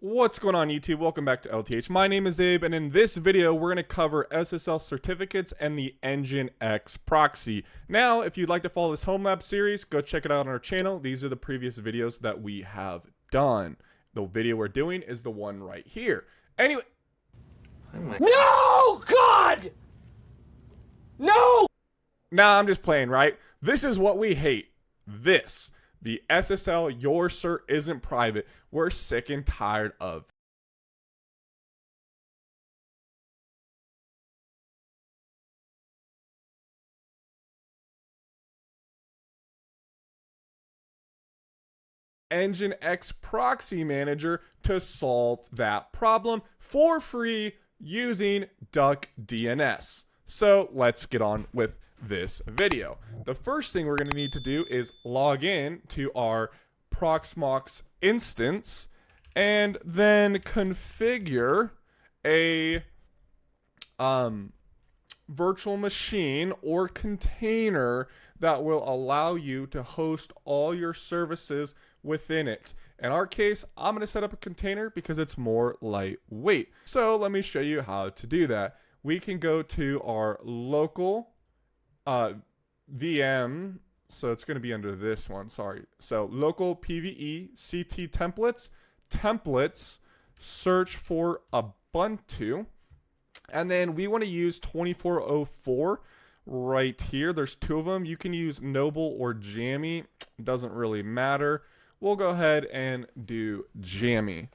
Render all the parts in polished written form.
What's going on YouTube? Welcome back to LTH. My name is Abe, and in this video we're going to cover SSL certificates and the Nginx Proxy. Now, if you'd like to follow this HomeLab series, go check it out on our channel. These are the previous videos that we have done. The video we're doing is the one right here. Anyway. No! God! No! Nah, I'm just playing, right? This is what we hate. This. The SSL, your cert isn't private. We're sick and tired of. Nginx Proxy Manager to solve that problem for free using DuckDNS. So let's get on with this video. The first thing we're going to need to do is log in to our Proxmox instance and then configure a virtual machine or container that will allow you to host all your services within it. In our case, I'm going to set up a container because it's more lightweight. So let me show you how to do that. We can go to our local VM, so it's going to be under this one, sorry. So local PVE, CT templates, search for Ubuntu, and then we want to use 2404 right here. There's two of them. You can use Noble or Jammy, doesn't really matter. We'll go ahead and do Jammy.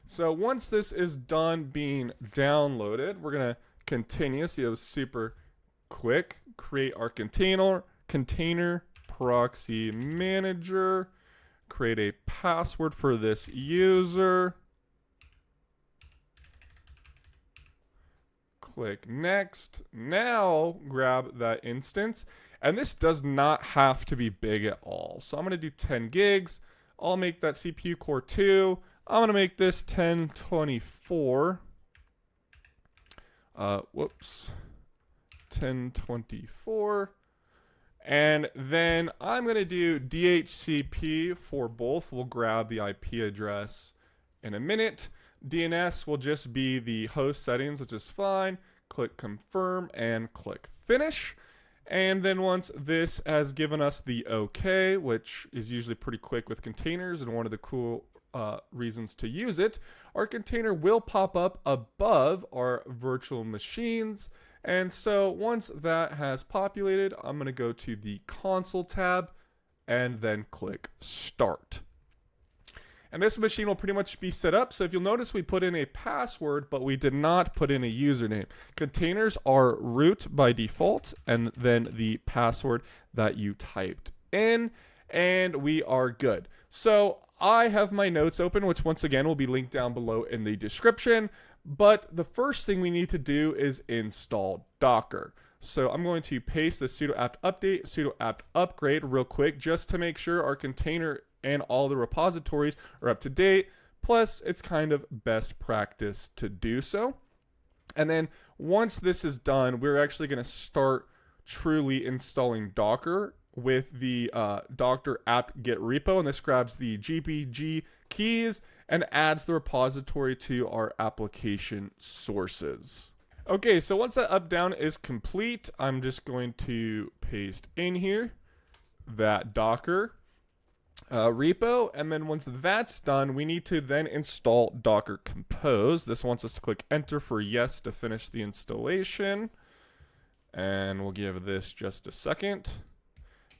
So once this is done being downloaded, we're going to continue. See, it was super quick. Create our container proxy manager. Create a password for this user. Click next. Now grab that instance. And this does not have to be big at all. So I'm going to do 10 gigs. I'll make that CPU core 2. I'm going to make this 1024. 1024. And then I'm going to do DHCP for both. We'll grab the IP address in a minute. DNS will just be the host settings, which is fine. Click confirm and click finish. And then once this has given us the OK, which is usually pretty quick with containers and one of the cool reasons to use it, our container will pop up above our virtual machines. And so once that has populated, I'm going to go to the console tab and then click start. And this machine will pretty much be set up. So if you'll notice, we put in a password, but we did not put in a username. Containers are root by default, and then the password that you typed in, and we are good. So I have my notes open, which once again will be linked down below in the description. But the first thing we need to do is install Docker. So I'm going to paste the sudo apt update, sudo apt upgrade real quick, just to make sure our container and all the repositories are up to date. Plus, it's kind of best practice to do so. And then once this is done, we're actually going to start truly installing Docker with the Docker apt-get repo. And this grabs the GPG keys and adds the repository to our application sources. Okay, so once that up-down is complete, I'm just going to paste in here that Docker repo, and then once that's done, we need to then install Docker Compose. This wants us to click enter for yes to finish the installation, and we'll give this just a second,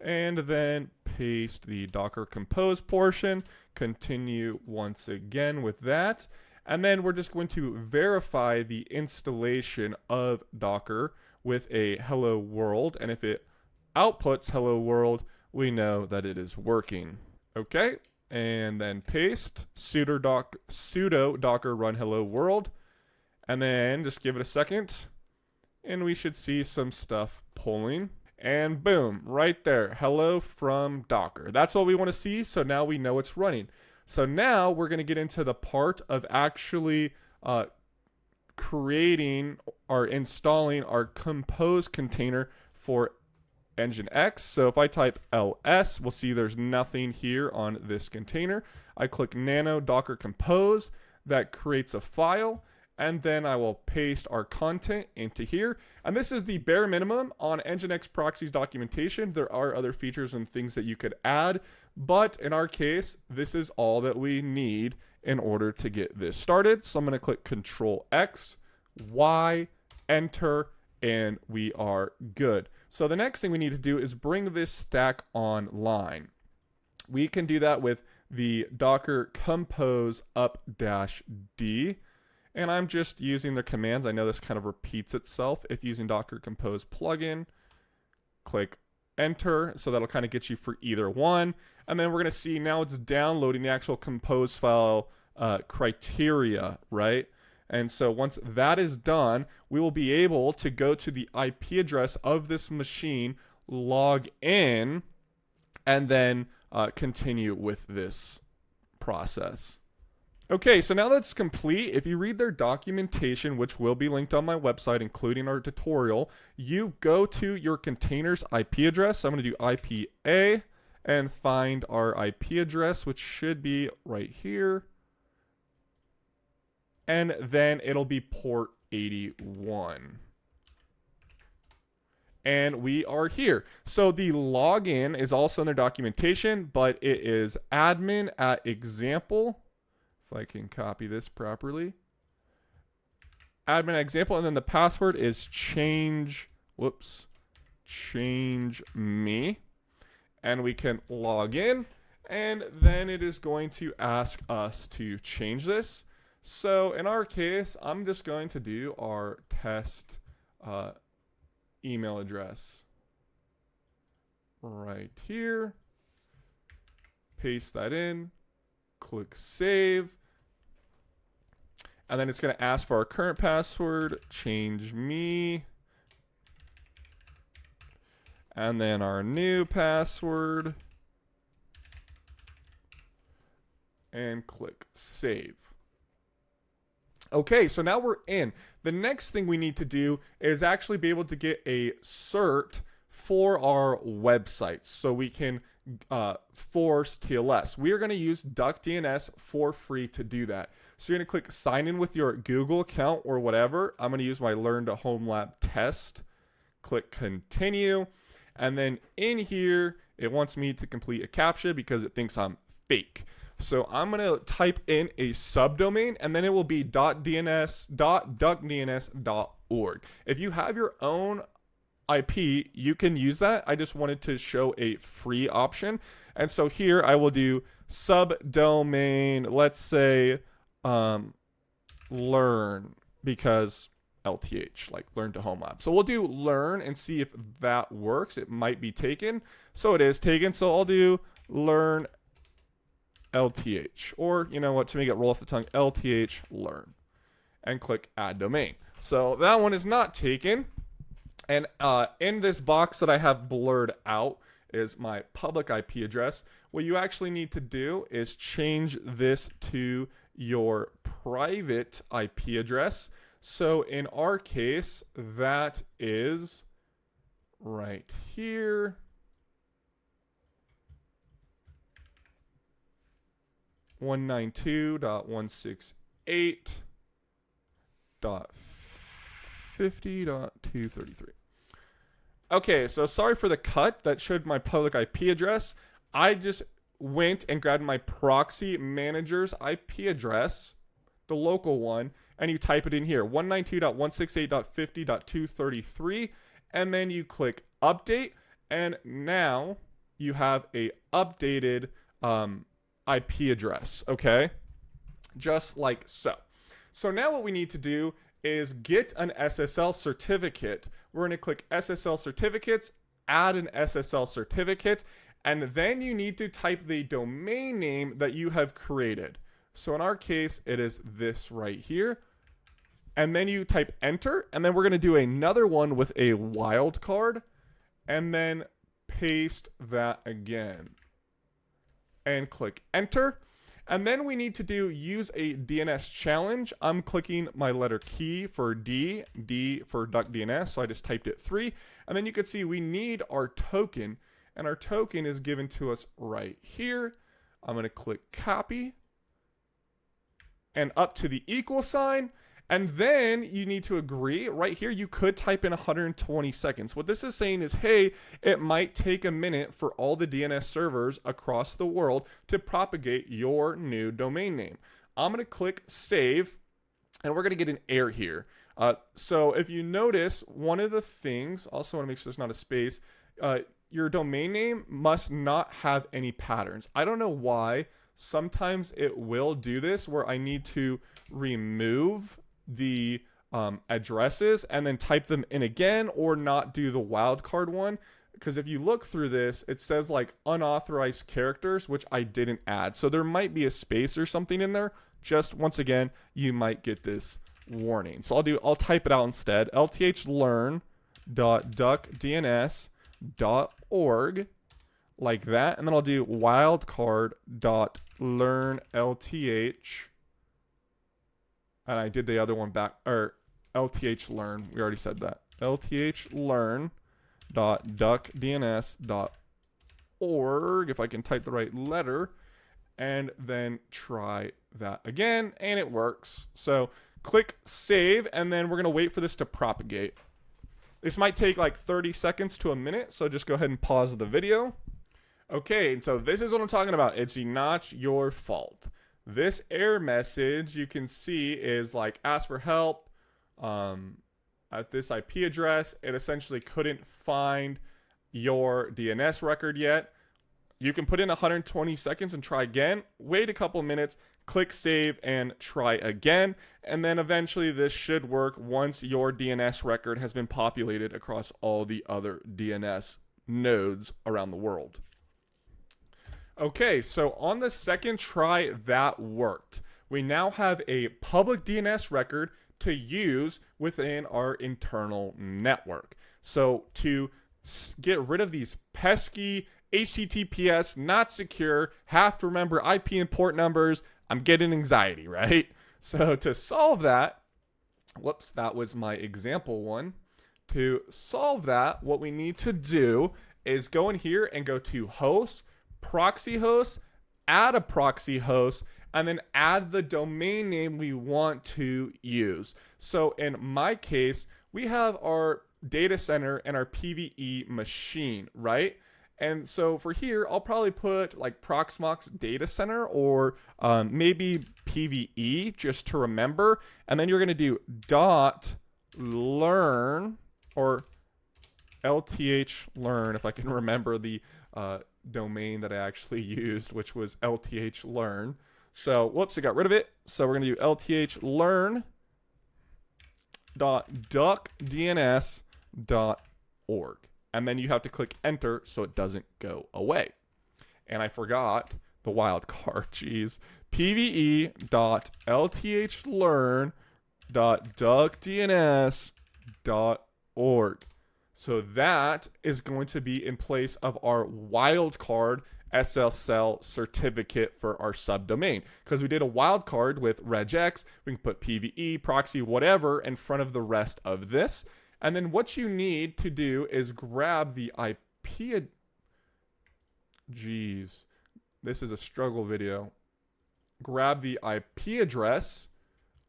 and then paste the Docker Compose portion, continue once again with that, and then we're just going to verify the installation of Docker with a hello world, and if it outputs hello world, we know that it is working. Okay, and then paste sudo docker run hello world, and then just give it a second, and we should see some stuff pulling, and boom, right there, hello from Docker. That's what we want to see, so now we know it's running. So now we're going to get into the part of actually creating or installing our Compose container for Nginx. So if I type ls, we'll see there's nothing here on this container. I click nano docker compose, that creates a file, and then I will paste our content into here. And this is the bare minimum on Nginx Proxy's documentation. There are other features and things that you could add, but in our case, this is all that we need in order to get this started. So I'm going to click Control X, Y, enter, and we are good. So the next thing we need to do is bring this stack online. We can do that with the docker compose up-d. And I'm just using the commands. I know this kind of repeats itself. If using docker compose plugin, click enter. So that'll kind of get you for either one. And then we're going to see now it's downloading the actual compose file criteria, right? And so once that is done, we will be able to go to the IP address of this machine, log in, and then continue with this process. Okay, so now that's complete. If you read their documentation, which will be linked on my website, including our tutorial, you go to your container's IP address. So I'm going to do IPA and find our IP address, which should be right here. And then it'll be port 81. And we are here. So the login is also in their documentation, but it is admin at example. If I can copy this properly. Admin at example, and then the password is change me. And we can log in, and then it is going to ask us to change this. So in our case, I'm just going to do our test email address right here. Paste that in, click save. And then it's going to ask for our current password, change me. And then our new password. And click save. Okay, so now we're in. The next thing we need to do is actually be able to get a cert for our websites so we can force TLS. We are going to use DuckDNS for free to do that. So you're going to click sign in with your Google account or whatever. I'm going to use my Learn to HomeLab test. Click continue. And then in here, it wants me to complete a CAPTCHA because it thinks I'm fake. So I'm going to type in a subdomain, and then it will be .dns.duckdns.org. If you have your own IP, you can use that. I just wanted to show a free option. And so here I will do subdomain, let's say learn, because LTH, like learn to HomeLab. So we'll do learn and see if that works. It might be taken. So it is taken. So I'll do learn LTH, or you know what, to make it roll off the tongue, LTH learn, and click add domain. So that one is not taken. And in this box that I have blurred out is my public IP address. What you actually need to do is change this to your private IP address. So in our case, that is right here. .192.168.50.233. Okay, so sorry for the cut. That showed my public IP address. I just went and grabbed my proxy manager's IP address, the local one, and you type it in here, 192.168.50.233, and then you click update, and now you have a updated IP address, okay? Just like so. So now what we need to do is get an SSL certificate. We're going to click SSL certificates, add an SSL certificate, and then you need to type the domain name that you have created. So in our case, it is this right here. And then you type enter, and then we're going to do another one with a wildcard, and then paste that again. And click enter. And then we need to use a DNS challenge. I'm clicking my letter key for D for DuckDNS. So I just typed it 3. And then you can see we need our token. And our token is given to us right here. I'm going to click copy. And up to the equal sign. And then you need to agree. Right here, you could type in 120 seconds. What this is saying is, hey, it might take a minute for all the DNS servers across the world to propagate your new domain name. I'm going to click save, and we're going to get an error here. So if you notice, one of the things, also want to make sure there's not a space, your domain name must not have any patterns. I don't know why. Sometimes it will do this where I need to remove the addresses and then type them in again, or not do the wildcard one, because if you look through this, it says like unauthorized characters, which I didn't add. So there might be a space or something in there. Just once again, you might get this warning. So I'll type it out instead. lthlearn.duckdns.org like that, and then I'll do wildcard.learnlth. And I did the other one back, or LTH learn. We already said that. lthlearn.duckdns.org, if I can type the right letter, and then try that again, and it works. So click save, and then we're going to wait for this to propagate. This might take like 30 seconds to a minute, so just go ahead and pause the video. Okay, and so this is what I'm talking about. It's not your fault. This error message you can see is like ask for help at this IP address. It essentially couldn't find your DNS record yet. You can put in 120 seconds and try again. Wait a couple minutes, click save, and try again. And then eventually this should work once your DNS record has been populated across all the other DNS nodes around the world. Okay, so on the second try, that worked. We now have a public DNS record to use within our internal network. So to get rid of these pesky HTTPS, not secure, have to remember IP and port numbers, I'm getting anxiety, right? So to solve that, whoops, that was my example one. To solve that, what we need to do is go in here and go to host, proxy host, add a proxy host, and then add the domain name we want to use. So in my case, we have our data center and our PVE machine, right? And so for here, I'll probably put like Proxmox data center, or maybe PVE just to remember. And then you're going to do .learn or LTH learn, if I can remember the domain that I actually used, which was LTH learn. So whoops, I got rid of it. So we're going to do LTH learn.duckdns.org. And then you have to click enter so it doesn't go away. And I forgot the wildcard, geez. pve.lthlearn.duckdns.org. So that is going to be in place of our wildcard SSL certificate for our subdomain. Because we did a wildcard with regex, we can put PVE, proxy, whatever in front of the rest of this. And then what you need to do is grab the IP. Geez, this is a struggle video. Grab the IP address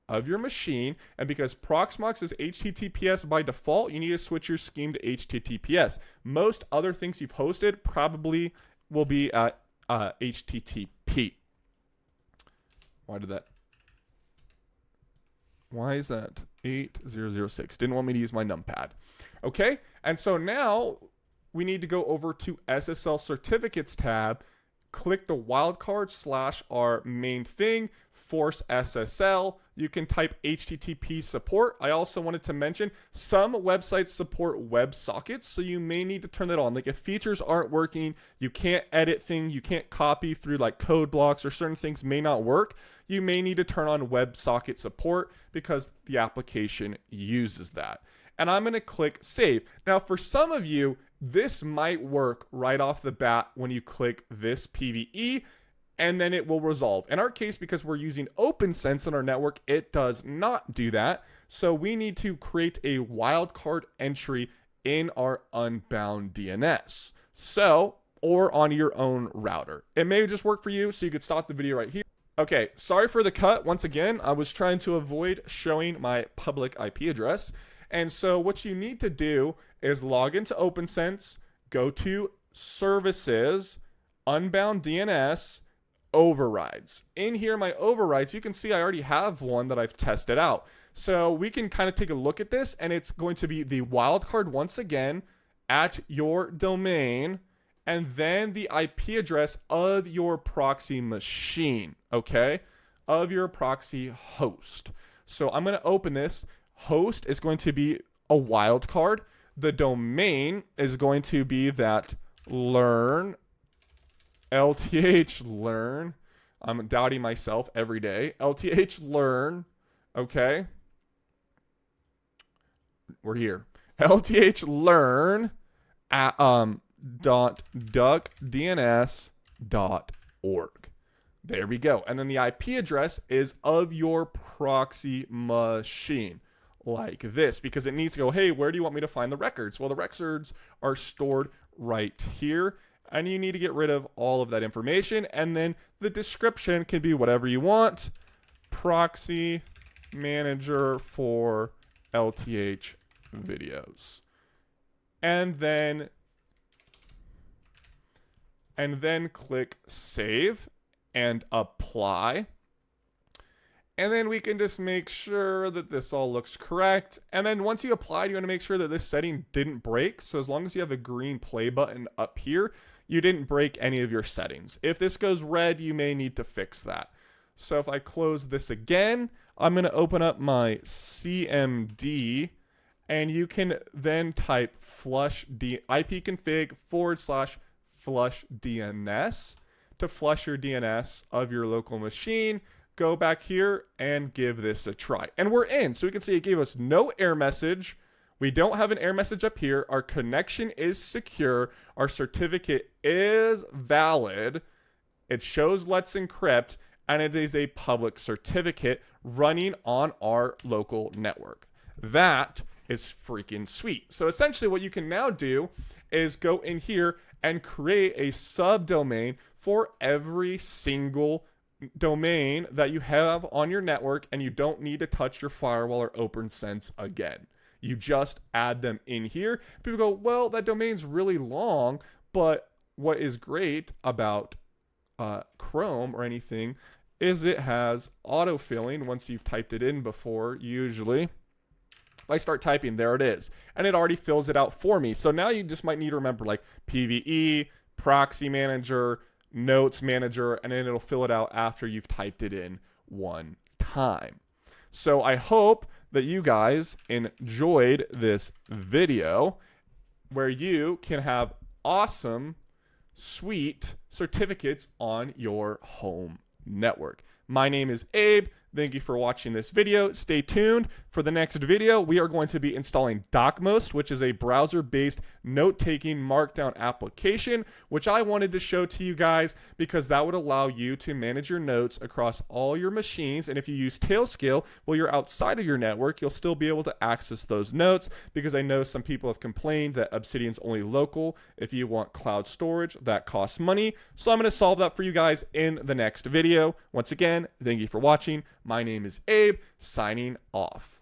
of your machine, and because Proxmox is HTTPS by default, you need to switch your scheme to HTTPS. Most other things you've hosted probably will be at HTTP. Why is that 8006? Didn't want me to use my numpad. Okay, and so now we need to go over to SSL certificates tab, click the wildcard / our main thing, force SSL. You can type HTTP support. I also wanted to mention some websites support WebSockets, so you may need to turn that on. Like if features aren't working, you can't edit things, you can't copy through like code blocks, or certain things may not work, you may need to turn on WebSocket support because the application uses that. And I'm going to click save. Now for some of you, this might work right off the bat when you click this PVE. and then it will resolve. In our case, because we're using OPNsense on our network, it does not do that. So we need to create a wildcard entry in our unbound DNS. So, or on your own router. It may just work for you, so you could stop the video right here. Okay, sorry for the cut. Once again, I was trying to avoid showing my public IP address. And so what you need to do is log into OPNsense, go to Services, Unbound DNS, Overrides. In here, my overrides, you can see I already have one that I've tested out. So we can kind of take a look at this, and it's going to be the wildcard once again at your domain, and then the IP address of your proxy machine, okay? Of your proxy host. So I'm going to open this. Host is going to be a wildcard. The domain is going to be that learn, LTH learn. I'm doubting myself every day. LTH learn, okay? We're here. LTH learn at .duckdns.org. There we go. And then the IP address is of your proxy machine, like this, because it needs to go, hey, where do you want me to find the records? Well, the records are stored right here, and you need to get rid of all of that information. And then the description can be whatever you want. Proxy manager for LTH videos. And then click save and apply. And then we can just make sure that this all looks correct. And then once you apply, you want to make sure that this setting didn't break. So as long as you have a green play button up here, you didn't break any of your settings. If this goes red, you may need to fix that. So if I close this again, I'm going to open up my CMD, and you can then type ipconfig/flush DNS to flush your DNS of your local machine. Go back here and give this a try. And we're in. So we can see it gave us no error message. We don't have an error message up here. Our connection is secure. Our certificate is valid. It shows Let's Encrypt, and it is a public certificate running on our local network. That is freaking sweet. So essentially what you can now do is go in here and create a subdomain for every single domain that you have on your network, and you don't need to touch your firewall or OPNsense again. You just add them in here. People go, well, that domain's really long, but what is great about Chrome or anything is it has autofilling once you've typed it in before, usually. If I start typing, there it is. And it already fills it out for me. So now you just might need to remember like PVE, proxy manager, notes manager, and then it'll fill it out after you've typed it in one time. So I hope that you guys enjoyed this video where you can have awesome, sweet certificates on your home network. My name is Abe. Thank you for watching this video. Stay tuned for the next video. We are going to be installing Docmost, which is a browser-based note-taking markdown application, which I wanted to show to you guys because that would allow you to manage your notes across all your machines. And if you use Tailscale while you're outside of your network, you'll still be able to access those notes, because I know some people have complained that Obsidian's only local. If you want cloud storage, that costs money. So I'm going to solve that for you guys in the next video. Once again, thank you for watching. My name is Abe, signing off.